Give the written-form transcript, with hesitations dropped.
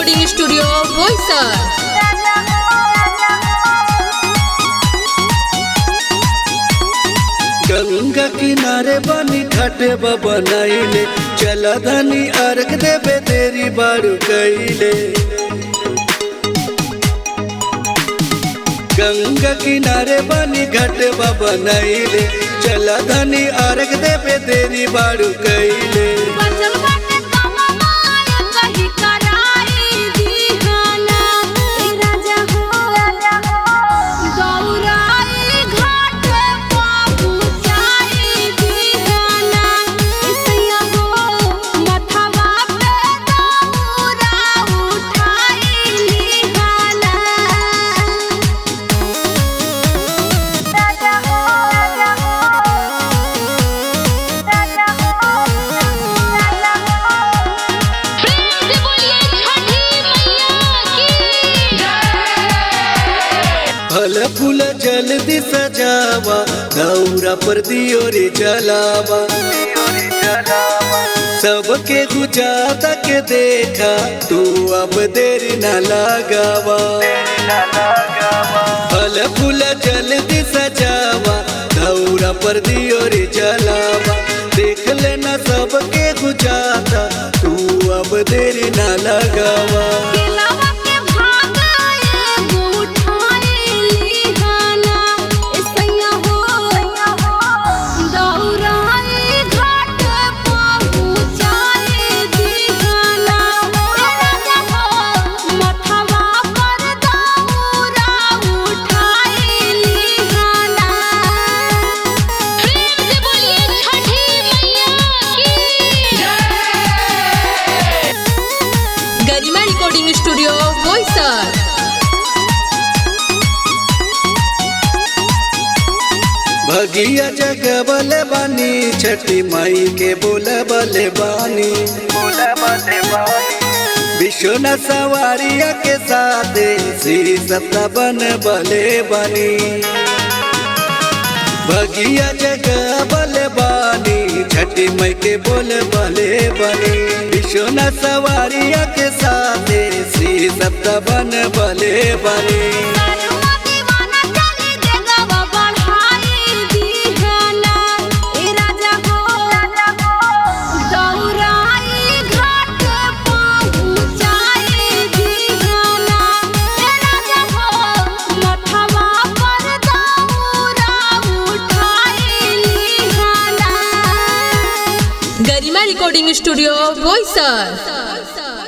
Recording studio Boisar. Ganga किनारे बनी घाटे बनाइले, चला धनी अर्घ देवे तेरी बारू कैले। गंगा किनारे बनी घाटे बनाइले, चला धनी अर्घ देवे तेरी बारू कैले। फल फूल जल्दी सजावा, दौरा पर दियो रे जलावा। सबके गुजाता के देखा, तू अब देरी न लगावा। फल फूल जल्दी सजावा, दौरा पर दियो रे जलावा। देख लेना सबके गुजाता, तू अब देरी न लगावा। Recording studio Boisar. भगिया जगवले बानी, छठी माई के बोलबले बानी। विश्वनाथ सवारिया के साथ श्री सप्ता बन बले बानी। भगिया जगवले बानी, छठी माई के बोलबले बानी। विश्वनाथ सवारिया के साथ श्री सप्ता बन बले बानी। गरिमा रिकॉर्डिंग स्टूडियो बोईसर।